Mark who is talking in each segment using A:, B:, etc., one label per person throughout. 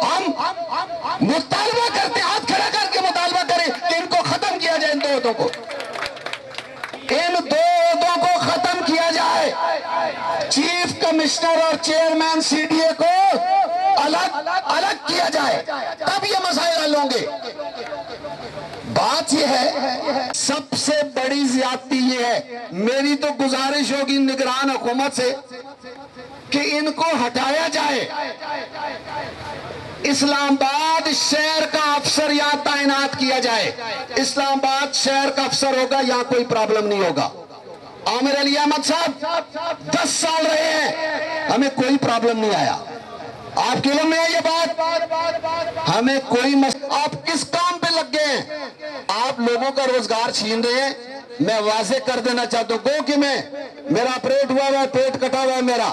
A: ہم مطالبہ کرتے ہیں، ہاتھ کھڑا کر کے مطالبہ کریں کہ ان کو ختم کیا جائے، ان دو عہدوں کو، ان دو عہدوں کو ختم کیا جائے، چیف کمشنر اور چیئرمین سی ڈی اے کو الگ کیا جائے، تب یہ مسائل حل ہوں گے۔ بات یہ ہے، سب سے بڑی زیادتی یہ ہے، میری تو گزارش ہوگی نگران حکومت سے کہ ان کو ہٹایا جائے، اسلام آباد شہر کا افسر یہاں تعینات کیا جائے، اسلام آباد شہر کا افسر ہوگا، یہاں کوئی پرابلم نہیں ہوگا۔ عامر علی احمد صاحب 10 سال رہے ہیں، ہمیں کوئی پرابلم نہیں آیا، آپ کے علم میں ہے یہ بات؟ ہمیں کوئی آپ کس کام پہ لگ گئے ہیں؟ آپ لوگوں کا روزگار چھین رہے ہیں۔ میں واضح کر دینا چاہتا ہوں کہ میرا آپریٹ ہوا ہے، پیٹ کٹا ہوا ہے میرا،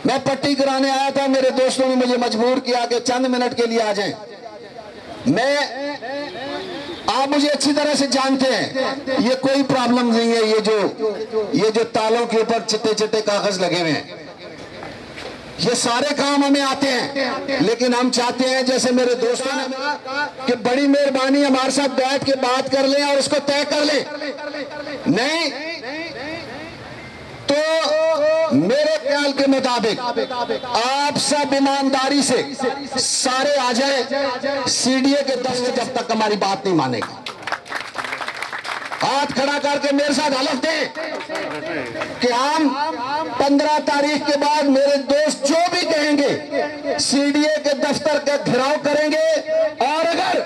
A: میں پٹی کرانے آیا تھا، میرے دوستوں نے مجھے مجبور کیا کہ چند منٹ کے لیے آ جائیں۔ آپ مجھے اچھی طرح سے جانتے ہیں، یہ کوئی پرابلم نہیں ہے، یہ جو تالوں کے اوپر چٹے چٹے کاغذ لگے ہوئے ہیں، یہ سارے کام ہمیں آتے ہیں، لیکن ہم چاہتے ہیں جیسے میرے دوستوں نے کہا کہ بڑی مہربانی ہمارے ساتھ بیٹھ کے بات کر لیں اور اس کو طے کر لیں۔ نہیں تو میرے خیال کے مطابق آپ سب ایمانداری سے سارے آ جائیں، سی ڈی اے کے دفتر جب تک ہماری بات نہیں مانے گا، ہاتھ کھڑا کر کے میرے ساتھ حلف دیں کہ ہم 15 تاریخ کے بعد میرے دوست جو بھی کہیں گے سی ڈی اے کے دفتر کا گھیراؤ کریں گے، اور اگر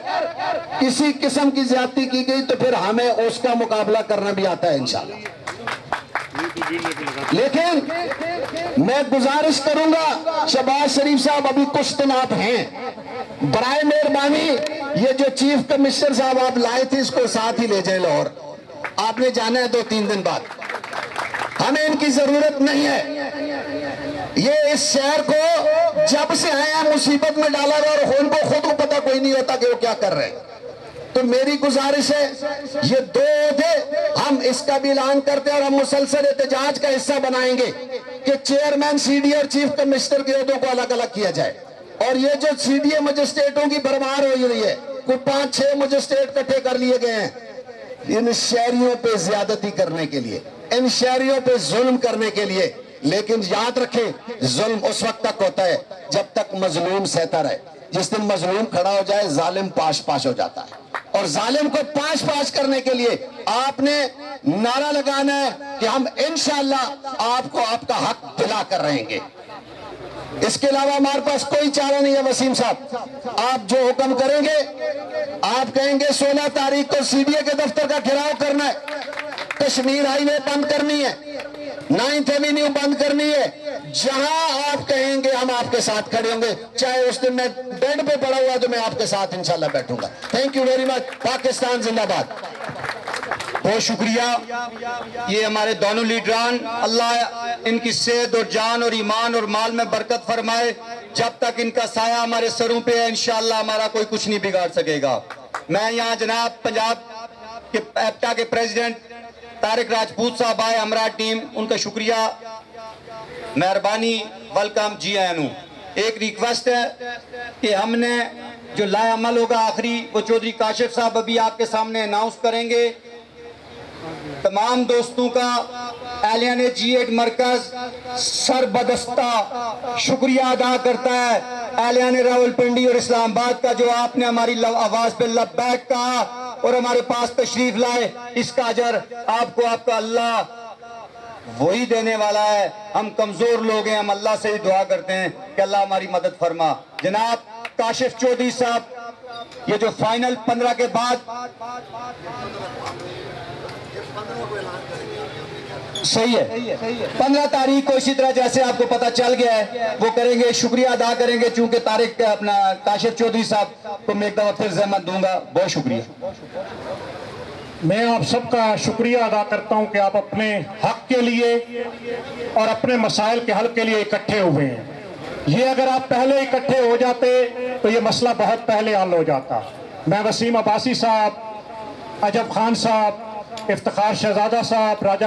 A: کسی قسم کی زیادتی کی گئی تو پھر ہمیں اس کا مقابلہ کرنا بھی آتا ہے انشاءاللہ۔ لیکن میں گزارش کروں گا، شہباز شریف صاحب ابھی کچھ دن آپ ہیں، برائے مہربانی یہ جو چیف کمشنر صاحب آپ لائے تھے اس کو ساتھ ہی لے جائیں لاہور، آپ نے جانا ہے 2-3 دن بعد، ہمیں ان کی ضرورت نہیں ہے۔ یہ اس شہر کو جب سے آئے ہیں مصیبت میں ڈالا رہا، اور ان کو خود کو پتہ کوئی نہیں ہوتا کہ وہ کیا کر رہے ہیں۔ تو میری گزارش ہے، یہ 2 عہدے ہم اس کا بھی اعلان کرتے ہیں اور ہم مسلسل احتجاج کا حصہ بنائیں گے کہ چیئرمین سی ڈی اے اور چیف کمشنر کے عہدوں کو الگ الگ کیا جائے۔ اور یہ جو سی ڈی اے مجسٹریٹوں کی بھرمار ہو رہی ہے، کوئی 5-6 مجسٹریٹ اکٹھے کر لیے گئے ہیں ان شہریوں پہ زیادتی کرنے کے لیے، ان شہریوں پہ ظلم کرنے کے لیے۔ لیکن یاد رکھیں، ظلم اس وقت تک ہوتا ہے جب تک مظلوم سہتا رہے، جس دن مظلوم کھڑا ہو جائے ظالم پاش پاش ہو جاتا ہے، اور ظالم کو پاش پاش کرنے کے لیے آپ نے نعرہ لگانا ہے کہ ہم انشاءاللہ آپ کو آپ کا حق دلا کر رہیں گے۔ اس کے علاوہ ہمارے پاس کوئی چارہ نہیں ہے۔ وسیم صاحب، آپ جو حکم کریں گے، آپ کہیں گے 16 تاریخ کو سی ڈی اے کے دفتر کا گھیراؤ کرنا ہے، کشمیر ہائی وے بند کرنی ہے، 9th ایوینیو بند کرنی ہے، جہاں آپ کہیں گے ہم آپ کے ساتھ کھڑے ہوں گے، چاہے اس دن میں بیڈ پہ پڑا ہوا تو میں آپ کے ساتھ انشاءاللہ بیٹھوں گا۔ Thank you very much. Pakistan زندہ باد۔
B: بہت شکریہ۔ یہ ہمارے دونوں لیڈران، اللہ ان کی صحت اور جان اور ایمان اور مال میں برکت فرمائے۔ جب تک ان کا سایہ ہمارے سروں پہ ہے انشاءاللہ ہمارا کوئی کچھ نہیں بگاڑ سکے گا۔ میں یہاں جناب پنجاب کے ایپٹا کے پریزیڈنٹ طارق راجپوت صاحب آئے ہمراہ ٹیم، ان کا شکریہ، مہربانی، ویلکم، جی آئین ہوں۔ ایک ریکویسٹ ہے کہ ہم نے جو لائے عمل ہوگا آخری وہ چودھری کاشف صاحب ابھی آپ کے سامنے اناؤنس کریں گے۔ تمام دوستوں کا اہلیان G8 مرکز سربدستہ شکریہ ادا کرتا ہے، اہلیان راولپنڈی اور اسلام آباد کا، جو آپ نے ہماری آواز پہ لبیک کہا اور ہمارے پاس تشریف لائے، اس کا اجر آپ کو آپ کا اللہ وہی دینے والا ہے۔ ہم کمزور لوگ ہیں، ہم اللہ سے ہی دعا کرتے ہیں کہ اللہ ہماری مدد فرما۔ جناب کاشف چودھری صاحب، یہ جو فائنل 15 کے بعد صحیح ہے 15 تاریخ کو اسی طرح جیسے آپ کو پتہ چل گیا ہے وہ کریں گے، شکریہ ادا کریں گے، چونکہ طارق اپنا کاشف چودھری صاحب کو میں ایک دفعہ پھر زحمت دوں گا۔ بہت شکریہ۔
C: میں آپ سب کا شکریہ ادا کرتا ہوں کہ آپ اپنے حق کے لیے اور اپنے مسائل کے حل کے لیے اکٹھے ہوئے ہیں۔ یہ اگر آپ پہلے اکٹھے ہو جاتے تو یہ مسئلہ بہت پہلے حل ہو جاتا۔ میں وسیم عباسی صاحب، عجب خان صاحب، افتخار شہزادہ صاحب، راجہ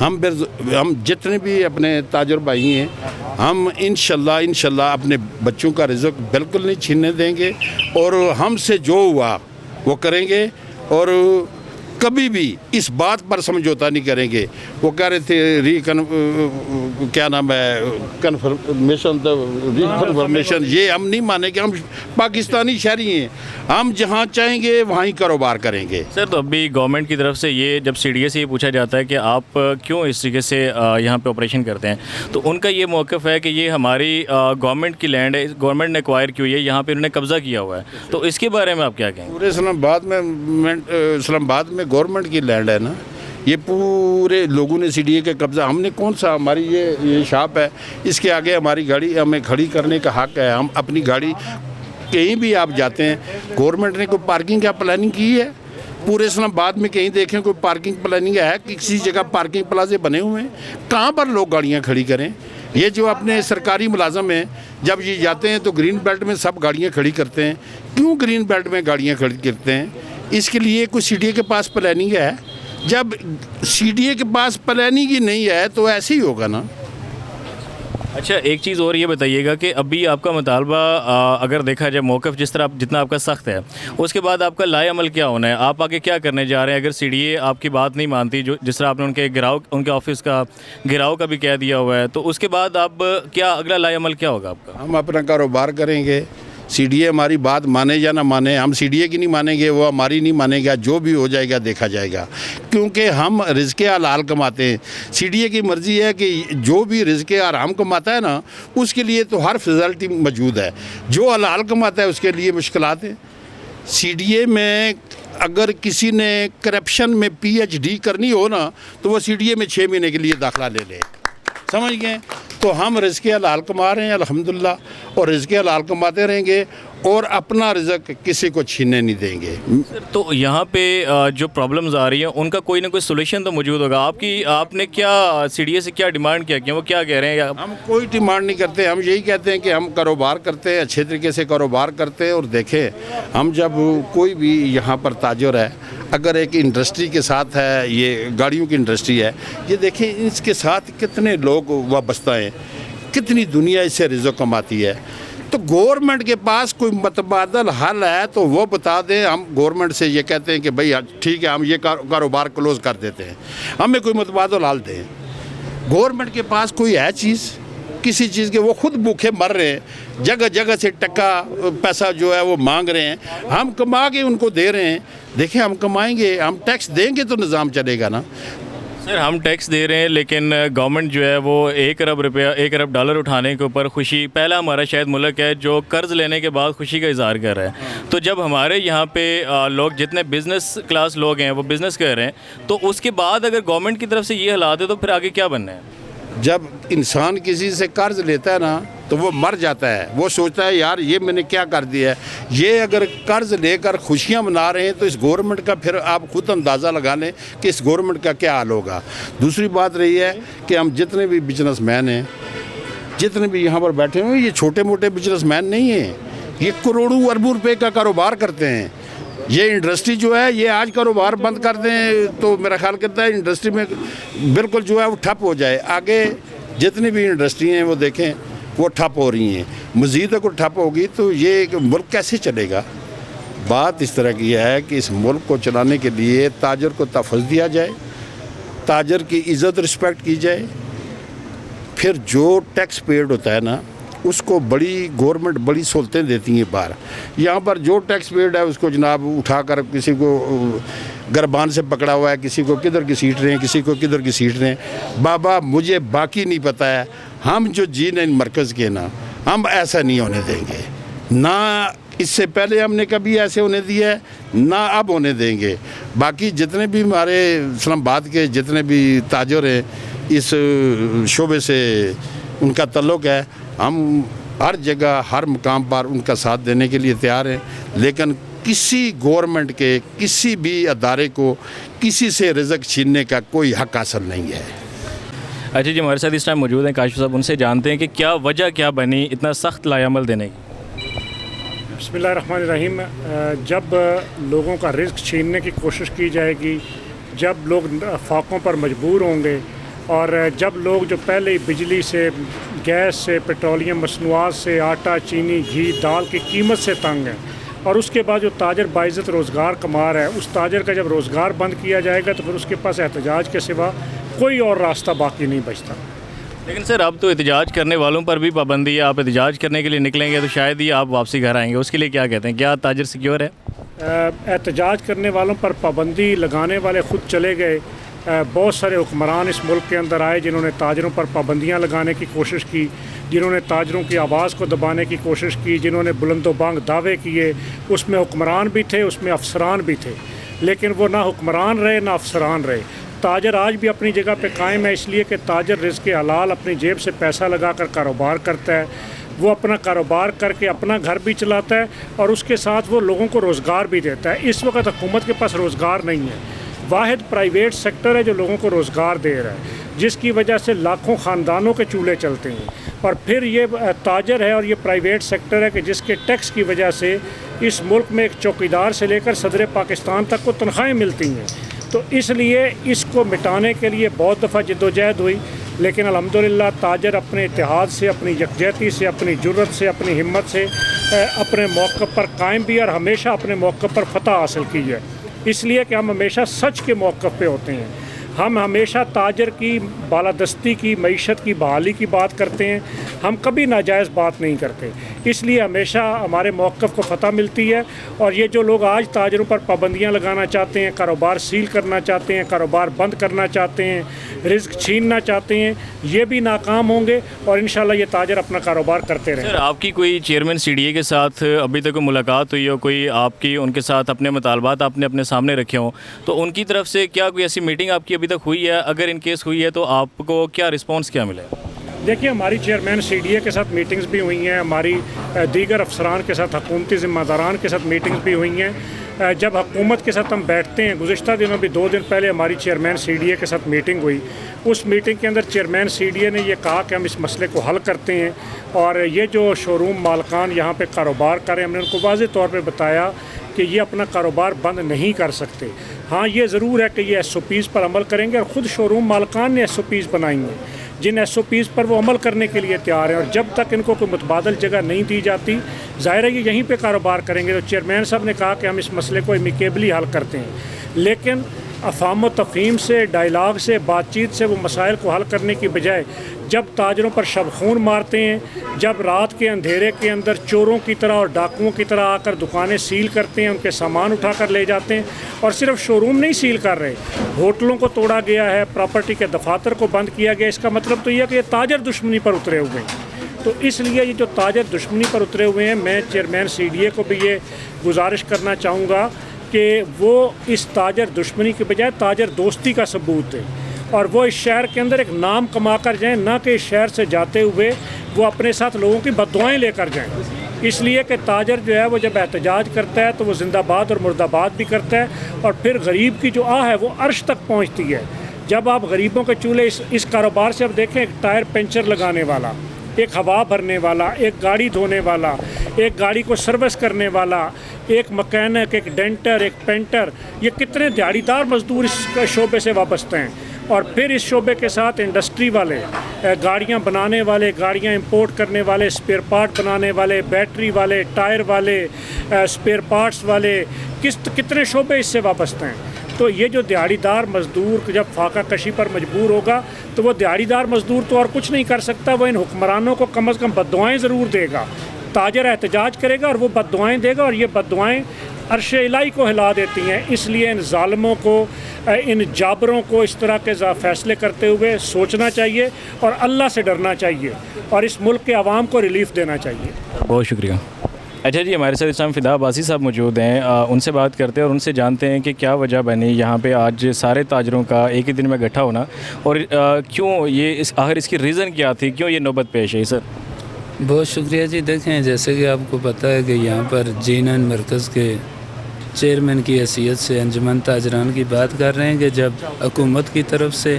D: ہم جتنے بھی اپنے تاجر بھائی ہیں ہم انشاءاللہ اپنے بچوں کا رزق بالکل نہیں چھیننے دیں گے اور ہم سے جو ہوا وہ کریں گے اور کبھی بھی اس بات پر سمجھوتا نہیں کریں گے. وہ کہہ رہے تھے کیا نام ہے ریکنفرمیشن، یہ ہم نہیں مانیں گے. ہم پاکستانی شہری ہیں، ہم جہاں چاہیں گے وہاں ہی کاروبار کریں گے.
E: سر تو ابھی گورنمنٹ کی طرف سے یہ جب سی ڈی اے سے یہ پوچھا جاتا ہے کہ آپ کیوں اس طریقے سے یہاں پہ آپریشن کرتے ہیں، تو ان کا یہ موقف ہے کہ یہ ہماری گورنمنٹ کی لینڈ ہے، گورنمنٹ نے ایکوائر کی ہوئی ہے، یہاں پہ انہوں نے قبضہ کیا ہوا ہے. تو اس کے بارے میں آپ کیا کہیں گے؟
D: پورے اسلام آباد میں گورنمنٹ کی لینڈ ہے نا، یہ پورے لوگوں نے سی ڈی اے کا قبضہ. ہم نے کون سا، ہماری یہ شاپ ہے، اس کے آگے ہماری گاڑی ہمیں کھڑی کرنے کا حق ہے. ہم اپنی گاڑی کہیں بھی آپ جاتے ہیں، گورنمنٹ نے کوئی پارکنگ کا پلاننگ کی ہے؟ پورے اسلام آباد میں کہیں دیکھیں کوئی پارکنگ پلاننگ ہے؟ کسی جگہ پارکنگ پلازے بنے ہوئے ہیں؟ کہاں پر لوگ گاڑیاں کھڑی کریں؟ یہ جو اپنے سرکاری ملازم ہیں جب یہ جاتے ہیں تو گرین بیلٹ میں سب گاڑیاں کھڑی کرتے ہیں. کیوں گرین بیلٹ میں گاڑیاں کھڑی کرتے ہیں؟ اس کے لیے کوئی سی ڈی اے کے پاس پلاننگ ہے؟ جب سی ڈی اے کے پاس پلاننگ ہی نہیں ہے تو ایسے ہی ہوگا نا.
E: اچھا ایک چیز اور یہ بتائیے گا کہ ابھی آپ کا مطالبہ اگر دیکھا جائے موقف جتنا آپ کا سخت ہے، اس کے بعد آپ کا لائے عمل کیا ہونا ہے؟ آپ آگے کیا کرنے جا رہے ہیں اگر سی ڈی اے آپ کی بات نہیں مانتی، جس طرح آپ نے ان کے آفس کا گھراؤ کا بھی کہہ دیا ہوا ہے، تو اس کے بعد آپ کیا اگلا لائے عمل کیا ہوگا آپ کا؟
D: ہم اپنا کاروبار کریں گے. سی ڈی اے ہماری بات مانے یا نہ مانے، ہم سی ڈی اے کی نہیں مانیں گے، وہ ہماری نہیں مانیں گا. جو بھی ہو جائے گا دیکھا جائے گا، کیونکہ ہم رزق حلال کماتے ہیں. سی ڈی اے کی مرضی ہے کہ جو بھی رزق حرام کماتا ہے نا، اس کے لیے تو ہر فیسلٹی موجود ہے. جو حلال کماتا ہے اس کے لیے مشکلات ہیں. سی ڈی اے میں اگر کسی نے کرپشن میں پی ایچ ڈی کرنی ہو نا تو وہ سی ڈی اے میں 6 مہینے کے لیے داخلہ لے لے. سمجھ گئے؟ تو ہم رزق حلال کما رہے ہیں الحمدللہ، اور رزق حلال کماتے رہیں گے اور اپنا رزق کسی کو چھیننے نہیں دیں گے.
E: تو یہاں پہ جو پرابلمز آ رہی ہیں ان کا کوئی نہ کوئی سولوشن تو موجود ہوگا. آپ نے کیا سی ڈی اے سے کیا ڈیمانڈ کیا کہ وہ کیا کہہ رہے ہیں؟
D: ہم کوئی ڈیمانڈ نہیں کرتے، ہم یہی کہتے ہیں کہ ہم کاروبار کرتے ہیں، اچھے طریقے سے کاروبار کرتے ہیں. اور دیکھیں ہم جب کوئی بھی یہاں پر تاجر ہے، اگر ایک انڈسٹری کے ساتھ ہے، یہ گاڑیوں کی انڈسٹری ہے، یہ دیکھیں اس کے ساتھ کتنے لوگ وابستہ ہیں، کتنی دنیا اس سے رزق کماتی ہے. تو گورنمنٹ کے پاس کوئی متبادل حل ہے تو وہ بتا دیں. ہم گورنمنٹ سے یہ کہتے ہیں کہ بھئی ٹھیک ہے ہم یہ کاروبار کلوز کر دیتے ہیں، ہمیں کوئی متبادل حل دیں. گورنمنٹ کے پاس کوئی ہے چیز کسی چیز کے؟ وہ خود بھوکے مر رہے ہیں، جگہ جگہ سے ٹکا پیسہ جو ہے وہ مانگ رہے ہیں، ہم کما کے ان کو دے رہے ہیں. دیکھیں ہم کمائیں گے، ہم ٹیکس دیں گے تو نظام چلے گا نا.
E: سر ہم ٹیکس دے رہے ہیں لیکن گورنمنٹ جو ہے وہ 1 ارب ڈالر اٹھانے کے اوپر خوشی، پہلا ہمارا شاید ملک ہے جو قرض لینے کے بعد خوشی کا اظہار کر رہا ہے. تو جب ہمارے یہاں پہ لوگ جتنے بزنس کلاس لوگ ہیں وہ بزنس کر رہے ہیں، تو اس کے بعد اگر گورنمنٹ کی طرف سے یہ حالات ہے تو پھر آگے کیا بننا ہے؟
D: جب انسان کسی سے قرض لیتا ہے نا تو وہ مر جاتا ہے. وہ سوچتا ہے یار یہ میں نے کیا کر دیا ہے. یہ اگر قرض لے کر خوشیاں منا رہے ہیں تو اس گورنمنٹ کا پھر آپ خود اندازہ لگا لیں کہ اس گورنمنٹ کا کیا حال ہوگا. دوسری بات رہی ہے کہ ہم جتنے بھی بزنس مین ہیں، جتنے بھی یہاں پر بیٹھے ہوئے، یہ چھوٹے موٹے بزنس مین نہیں ہیں، یہ کروڑوں اربوں روپے کا کاروبار کرتے ہیں. یہ انڈسٹری جو ہے یہ آج کاروبار بند کر دیں تو میرا خیال کرتا ہے انڈسٹری میں بالکل جو ہے وہ ٹھپ ہو جائے. آگے جتنی بھی انڈسٹری ہیں وہ دیکھیں وہ ٹھپ ہو رہی ہیں. مزید اگر ٹھپ ہوگی تو یہ ملک کیسے چلے گا؟ بات اس طرح کی ہے کہ اس ملک کو چلانے کے لیے تاجر کو تحفظ دیا جائے، تاجر کی عزت رسپیکٹ کی جائے. پھر جو ٹیکس پیڈ ہوتا ہے نا اس کو گورنمنٹ بڑی سہولتیں دیتی ہیں. باہر یہاں پر جو ٹیکس پیڈ ہے اس کو جناب اٹھا کر کسی کو گربان سے پکڑا ہوا ہے، کسی کو کدھر کی سیٹ رہے ہیں، کسی کو کدھر کی سیٹ رہے ہیں. بابا مجھے باقی نہیں پتہ ہے، ہم جو جینے مرکز کے نا ہم ایسا نہیں ہونے دیں گے. نہ اس سے پہلے ہم نے کبھی ایسے ہونے دیا ہے، نہ اب ہونے دیں گے. باقی جتنے بھی ہمارے اسلام آباد کے جتنے بھی تاجر ہیں اس شعبے سے ان کا تعلق ہے، ہم ہر جگہ ہر مقام پر ان کا ساتھ دینے کے لیے تیار ہیں. لیکن کسی گورنمنٹ کے کسی بھی ادارے کو کسی سے رزق چھیننے کا کوئی حق حاصل نہیں ہے.
E: اچھا جی، ہمارے ساتھ اس ٹائم موجود ہیں کاشف صاحب، ان سے جانتے ہیں کہ کیا وجہ کیا بنی اتنا سخت لائے عمل دینے کی.
C: بسم اللہ الرحمن الرحیم. جب لوگوں کا رزق چھیننے کی کوشش کی جائے گی، جب لوگ فاقوں پر مجبور ہوں گے، اور جب لوگ جو پہلے ہی بجلی سے، گیس سے، پیٹرولیم مصنوعات سے، آٹا، چینی، گھی، دال کی قیمت سے تنگ ہیں، اور اس کے بعد جو تاجر باعزت روزگار کما رہا ہے، اس تاجر کا جب روزگار بند کیا جائے گا تو پھر اس کے پاس احتجاج کے سوا کوئی اور راستہ باقی نہیں بچتا۔
E: لیکن سر اب تو احتجاج کرنے والوں پر بھی پابندی ہے، آپ احتجاج کرنے کے لیے نکلیں گے تو شاید ہی آپ واپسی گھر آئیں گے، اس کے لیے کیا کہتے ہیں؟ کیا تاجر سیکیور ہے؟
C: احتجاج کرنے والوں پر پابندی لگانے والے خود چلے گئے۔ بہت سارے حکمران اس ملک کے اندر آئے جنہوں نے تاجروں پر پابندیاں لگانے کی کوشش کی، جنہوں نے تاجروں کی آواز کو دبانے کی کوشش کی، جنہوں نے بلند و بانگ دعوے کیے، اس میں حکمران بھی تھے، اس میں افسران بھی تھے، لیکن وہ نہ حکمران رہے نہ افسران رہے۔ تاجر آج بھی اپنی جگہ پہ قائم ہے، اس لیے کہ تاجر رزق حلال اپنی جیب سے پیسہ لگا کر کاروبار کرتا ہے، وہ اپنا کاروبار کر کے اپنا گھر بھی چلاتا ہے اور اس کے ساتھ وہ لوگوں کو روزگار بھی دیتا ہے۔ اس وقت حکومت کے پاس روزگار نہیں ہے، واحد پرائیویٹ سیکٹر ہے جو لوگوں کو روزگار دے رہا ہے، جس کی وجہ سے لاکھوں خاندانوں کے چولہے چلتے ہیں۔ اور پھر یہ تاجر ہے اور یہ پرائیویٹ سیکٹر ہے کہ جس کے ٹیکس کی وجہ سے اس ملک میں ایک چوکیدار سے لے کر صدر پاکستان تک کو تنخواہیں ملتی ہیں۔ تو اس لیے اس کو مٹانے کے لیے بہت دفعہ جدوجہد ہوئی، لیکن الحمدللہ تاجر اپنے اتحاد سے، اپنی یکجہتی سے، اپنی جرت سے، اپنی ہمت سے اپنے موقف پر قائم بھی اور ہمیشہ اپنے موقف پر فتح حاصل کی ہے، اس لیے کہ ہم ہمیشہ سچ کے موقف پہ ہوتے ہیں۔ ہم ہمیشہ تاجر کی بالادستی کی، معیشت کی بحالی کی بات کرتے ہیں، ہم کبھی ناجائز بات نہیں کرتے، اس لیے ہمیشہ ہمارے موقف کو فتح ملتی ہے۔ اور یہ جو لوگ آج تاجروں پر پابندیاں لگانا چاہتے ہیں، کاروبار سیل کرنا چاہتے ہیں، کاروبار بند کرنا چاہتے ہیں، رزق چھیننا چاہتے ہیں، یہ بھی ناکام ہوں گے اور انشاءاللہ یہ تاجر اپنا کاروبار کرتے رہیں۔
E: سر آپ کی کوئی چیئرمین CDA کے ساتھ ابھی تک کوئی ملاقات ہوئی ہو، کوئی آپ کی ان کے ساتھ اپنے مطالبات آپ نے اپنے سامنے رکھے ہوں، تو ان کی طرف سے کیا کوئی ایسی میٹنگ آپ کی ابھی تک ہوئی ہے؟ اگر ان کیس ہوئی ہے تو آپ کو کیا رسپانس کیا ملے؟
C: دیکھیے ہماری چیئرمین CDA کے ساتھ میٹنگز بھی ہوئی ہیں، ہماری دیگر افسران کے ساتھ، حکومتی ذمہ داران کے ساتھ میٹنگز بھی ہوئی ہیں۔ جب حکومت کے ساتھ ہم بیٹھتے ہیں، گزشتہ دنوں بھی 2 دن پہلے ہماری چیئرمین CDA کے ساتھ میٹنگ ہوئی، اس میٹنگ کے اندر چیئرمین CDA نے یہ کہا کہ ہم اس مسئلے کو حل کرتے ہیں، اور یہ جو شو روم مالکان یہاں پہ کاروبار کریں، ہم نے ان کو واضح طور پہ بتایا کہ یہ اپنا کاروبار بند نہیں کر سکتے۔ ہاں یہ ضرور ہے کہ یہ SOPs پر عمل کریں گے، اور خود شو روم مالکان نے SOPs بنائی ہیں جن SOPs پر وہ عمل کرنے کے لیے تیار ہیں، اور جب تک ان کو کوئی متبادل جگہ نہیں دی جاتی ظاہر ہے یہ یہیں پہ کاروبار کریں گے۔ تو چیئرمین صاحب نے کہا کہ ہم اس مسئلے کو امیکیبلی حل کرتے ہیں، لیکن افہام و تفہیم سے، ڈائلاگ سے، بات چیت سے وہ مسائل کو حل کرنے کی بجائے جب تاجروں پر شب خون مارتے ہیں، جب رات کے اندھیرے کے اندر چوروں کی طرح اور ڈاکوؤں کی طرح آ کر دکانیں سیل کرتے ہیں، ان کے سامان اٹھا کر لے جاتے ہیں، اور صرف شو روم نہیں سیل کر رہے، ہوٹلوں کو توڑا گیا ہے، پراپرٹی کے دفاتر کو بند کیا گیا، اس کا مطلب تو یہ ہے کہ یہ تاجر دشمنی پر اترے ہوئے ہیں۔ تو اس لیے یہ جو تاجر دشمنی پر اترے ہوئے ہیں، میں چیئرمین CDA کو بھی یہ گزارش کرنا چاہوں گا کہ وہ اس تاجر دشمنی کے بجائے تاجر دوستی کا ثبوت دیں، اور وہ اس شہر کے اندر ایک نام کما کر جائیں، نہ کہ اس شہر سے جاتے ہوئے وہ اپنے ساتھ لوگوں کی بددعائیں لے کر جائیں۔ اس لیے کہ تاجر جو ہے وہ جب احتجاج کرتا ہے تو وہ زندہ باد اور مردہ باد بھی کرتا ہے، اور پھر غریب کی جو آہ ہے وہ عرش تک پہنچتی ہے۔ جب آپ غریبوں کے چولہے اس کاروبار سے اب دیکھیں، ایک ٹائر پنچر لگانے والا، ایک ہوا بھرنے والا، ایک گاڑی دھونے والا، ایک گاڑی کو سروس کرنے والا، ایک مکینک، ایک ڈینٹر، ایک پینٹر، یہ کتنے دیہڑی دار مزدور اس شعبے سے وابستہ ہیں۔ اور پھر اس شعبے کے ساتھ انڈسٹری والے، گاڑیاں بنانے والے، گاڑیاں امپورٹ کرنے والے، اسپیئر پارٹ بنانے والے، بیٹری والے، ٹائر والے، اسپیئر پارٹس والے، کتنے شعبے اس سے وابستہ ہیں۔ تو یہ جو دیہڑی دار مزدور جب فاقہ کشی پر مجبور ہوگا تو وہ دیہڑی دار مزدور تو اور کچھ نہیں کر سکتا، وہ ان حکمرانوں کو کم از کم بددعائیں ضرور دے گا۔ تاجر احتجاج کرے گا اور وہ بددعائیں دے گا، اور یہ بددعائیں عرش الہی کو ہلا دیتی ہیں۔ اس لیے ان ظالموں کو، ان جابروں کو اس طرح کے فیصلے کرتے ہوئے سوچنا چاہیے اور اللہ سے ڈرنا چاہیے، اور اس ملک کے عوام کو ریلیف دینا چاہیے۔
E: بہت شکریہ۔ اچھا جی، ہمارے ساتھ اس ٹائم فدا عباسی صاحب موجود ہیں، ان سے بات کرتے ہیں اور ان سے جانتے ہیں کہ کیا وجہ بنی یہاں پہ آج سارے تاجروں کا ایک ہی دن میں اکٹھا ہونا، اور کیوں یہ آخر اس کی ریزن کیا تھی، کیوں یہ نوبت پیش ہے؟ سر
F: بہت شکریہ جی۔ دیکھیں، جیسے کہ آپ کو پتہ ہے کہ یہاں پر G9 مرکز کے چیئرمین کی حیثیت سے انجمن تاجران کی بات کر رہے ہیں کہ جب حکومت کی طرف سے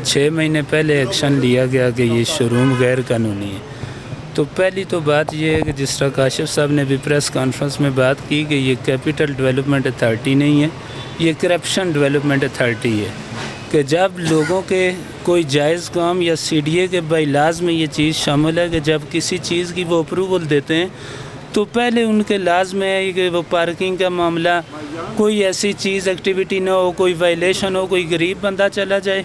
F: 6 مہینے پہلے ایکشن لیا گیا کہ یہ شو روم غیر قانونی ہے، تو پہلی تو بات یہ ہے کہ جس طرح کاشف صاحب نے بھی پریس کانفرنس میں بات کی کہ یہ کیپٹل ڈیولپمنٹ اتھارٹی نہیں ہے، یہ کرپشن ڈیولپمنٹ اتھارٹی ہے۔ کہ جب لوگوں کے کوئی جائز کام یا CDA کے باعلاز میں یہ چیز شامل ہے کہ جب کسی چیز کی وہ اپروول دیتے ہیں تو پہلے ان کے لازم ہے کہ وہ پارکنگ کا معاملہ، کوئی ایسی چیز ایکٹیویٹی نہ ہو، کوئی وائلیشن ہو، کوئی غریب بندہ چلا جائے،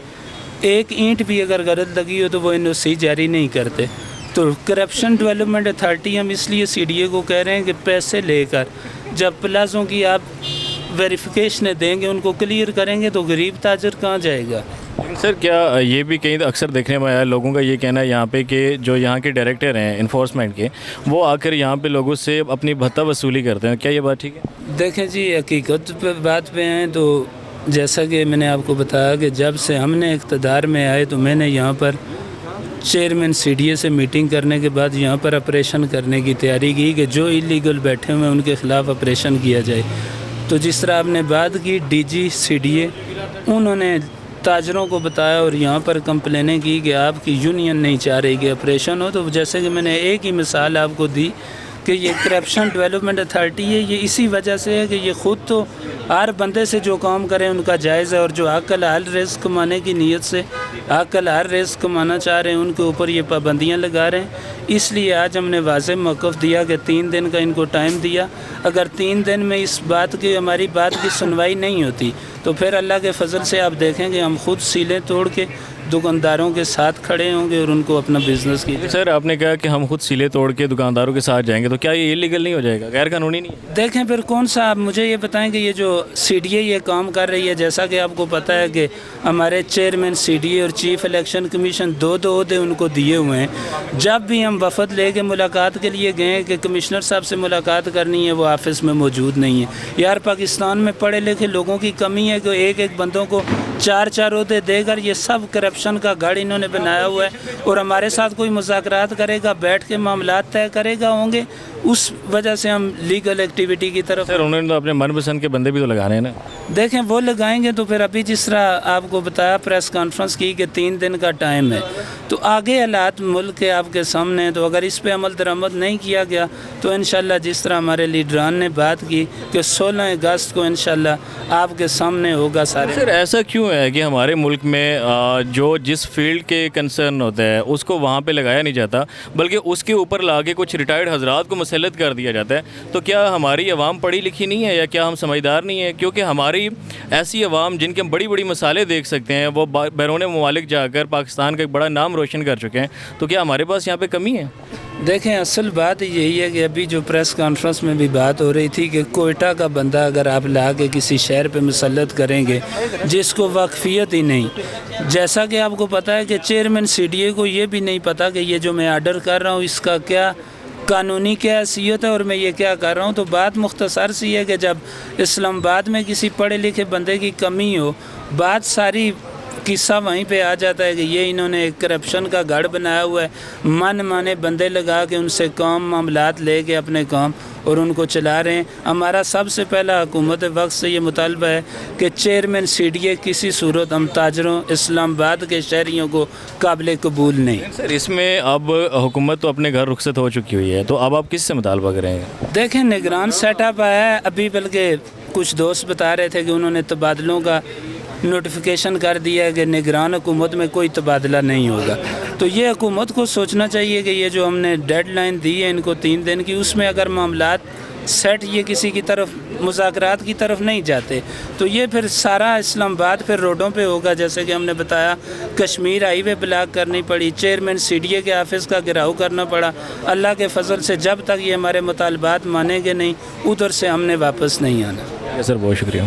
F: ایک اینٹ بھی اگر غلط لگی ہو تو وہ NOC جاری نہیں کرتے۔ تو کرپشن ڈیولپمنٹ اتھارٹی ہم اس لیے CDA کو کہہ رہے ہیں کہ پیسے لے کر جب پلازوں کی آپ ویریفیکیشنیں دیں گے، ان کو کلیئر کریں گے تو غریب تاجر کہاں جائے گا؟
E: سر کیا یہ بھی کہیں اکثر دیکھنے میں آیا، لوگوں کا یہ کہنا ہے یہاں پہ کہ جو یہاں کے ڈائریکٹر ہیں انفورسمنٹ کے، وہ آ کر یہاں پہ لوگوں سے اپنی بھتہ وصولی کرتے ہیں، کیا یہ بات ٹھیک ہے؟
F: دیکھیں جی، حقیقت پہ بات پہ ہیں تو جیسا کہ میں نے آپ کو بتایا کہ جب سے ہم نے اقتدار میں آئے تو میں نے یہاں پر چیئرمین CDA سے میٹنگ کرنے کے بعد یہاں پر آپریشن کرنے کی تیاری کی کہ جو ایلیگل بیٹھے ہوئے ہیں ان کے خلاف آپریشن کیا جائے۔ تو جس طرح آپ نے بات کی DG CDA، انہوں نے تاجروں کو بتایا اور یہاں پر کمپلینیں کی کہ آپ کی یونین نہیں چاہ رہی کہ آپریشن ہو۔ تو جیسے کہ میں نے ایک ہی مثال آپ کو دی کہ یہ کرپشن ڈیولپمنٹ اتھارٹی ہے، یہ اسی وجہ سے ہے کہ یہ خود تو ہر بندے سے جو کام کریں ان کا جائز ہے، اور جو حق الحلال رزق کمانے کی نیت سے حق الحلال رزق کمانا چاہ رہے ہیں ان کے اوپر یہ پابندیاں لگا رہے ہیں۔ اس لیے آج ہم نے واضح موقف دیا کہ 3 دن کا ان کو ٹائم دیا، اگر 3 دن میں اس بات کی ہماری بات کی سنوائی نہیں ہوتی تو پھر اللہ کے فضل سے آپ دیکھیں گے ہم خود سیلیں توڑ کے دکانداروں کے ساتھ کھڑے ہوں گے اور ان کو اپنا بزنس کی۔
E: سر آپ نے کہا کہ ہم خود سیلے توڑ کے دکانداروں کے ساتھ جائیں گے، تو کیا یہ لیگل نہیں ہو جائے گا، غیر قانونی نہیں ہے؟
F: دیکھیں پھر کون سا، آپ مجھے یہ بتائیں کہ یہ جو CDA یہ کام کر رہی ہے، جیسا کہ آپ کو پتہ ہے کہ ہمارے چیئرمین CDA اور چیف الیکشن کمیشن 2 عہدے ان کو دیے ہوئے ہیں۔ جب بھی ہم وفد لے کے ملاقات کے لیے گئے کہ کمشنر صاحب سے ملاقات کرنی ہے، وہ آفس میں موجود نہیں ہے۔ یار پاکستان میں پڑھے لکھے لوگوں کی کمی ہے کہ ایک بندوں کو 4 عہدے دے کر یہ سب کرپشن کا گڑھ انہوں نے بنایا ہوا ہے، اور ہمارے ساتھ کوئی مذاکرات کرے گا، بیٹھ کے معاملات طے کرے گا ہوں گے، اس وجہ سے ہم لیگل ایکٹیویٹی کی طرف۔
E: سر انہوں نے تو اپنے من پسند کے بندے بھی تو لگانے ہیں نا۔
F: دیکھیں وہ لگائیں گے تو پھر ابھی جس طرح آپ کو بتایا پریس کانفرنس کی کہ 3 دن کا ٹائم ہے، تو آگے حالات ملک کے آپ کے سامنے ہیں، تو اگر اس پہ عمل درآمد نہیں کیا گیا تو انشاءاللہ جس طرح ہمارے لیڈران نے بات کی کہ 16 اگست کو انشاءاللہ آپ کے سامنے ہوگا سارے۔
E: سر ایسا کیوں ہے کہ ہمارے ملک میں جو جس فیلڈ کے کنسرن ہوتا ہے اس کو وہاں پہ لگایا نہیں جاتا، بلکہ اس کے اوپر لا کے کچھ ریٹائرڈ حضرات کو مسلط کر دیا جاتا ہے؟ تو کیا ہماری عوام پڑھی لکھی نہیں ہے یا کیا ہم سمجھدار نہیں ہیں؟ کیونکہ ہماری ایسی عوام جن کے ہم بڑی بڑی مثالیں دیکھ سکتے ہیں، وہ بیرون ممالک جا کر پاکستان کا ایک بڑا نام روشن کر چکے ہیں، تو کیا ہمارے پاس یہاں پہ کمی ہے؟
F: دیکھیں اصل بات یہی ہے کہ ابھی جو پریس کانفرنس میں بھی بات ہو رہی تھی کہ کوئٹہ کا بندہ اگر آپ لا کے کسی شہر پہ مسلط کریں گے جس کو واقفیت ہی نہیں، جیسا کہ آپ کو پتہ ہے کہ چیئرمین CDA کو یہ بھی نہیں پتہ کہ یہ جو میں آرڈر کر رہا ہوں اس کا کیا قانونی کیا حیثیت ہے اور میں یہ کیا کر رہا ہوں۔ تو بات مختصر سی ہے کہ جب اسلام آباد میں کسی پڑھے لکھے بندے کی کمی ہو، بات ساری قصہ وہیں پہ آ جاتا ہے کہ یہ انہوں نے ایک کرپشن کا گڑھ بنایا ہوا ہے، من مانے بندے لگا کے ان سے کام معاملات لے کے اپنے کام اور ان کو چلا رہے ہیں۔ ہمارا سب سے پہلا حکومت وقت سے یہ مطالبہ ہے کہ چیئرمین CDA کسی صورت ہم تاجروں اسلام آباد کے شہریوں کو قابل قبول نہیں۔
E: سر اس میں اب حکومت تو اپنے گھر رخصت ہو چکی ہوئی ہے، تو اب آپ کس سے مطالبہ کریں گے؟
F: دیکھیں نگران سیٹ اپ آیا ہے، ابھی بلکہ کچھ دوست بتا رہے تھے کہ انہوں نے تبادلوں کا نوٹیفیکیشن کر دیا ہے کہ نگران حکومت میں کوئی تبادلہ نہیں ہوگا۔ تو یہ حکومت کو سوچنا چاہیے کہ یہ جو ہم نے ڈیڈ لائن دی ہے ان کو 3 دن کی، اس میں اگر معاملات سیٹ یہ کسی کی طرف مذاکرات کی طرف نہیں جاتے تو یہ پھر سارا اسلام آباد پھر روڈوں پہ ہوگا۔ جیسے کہ ہم نے بتایا کشمیر ہائی وے بلاک کرنی پڑی، چیئرمین CDA کے آفس کا گھیراؤ کرنا پڑا۔ اللہ کے فضل سے جب تک یہ ہمارے مطالبات مانیں گے نہیں ادھر سے ہم نے واپس نہیں آنا۔
E: سر بہت شکریہ۔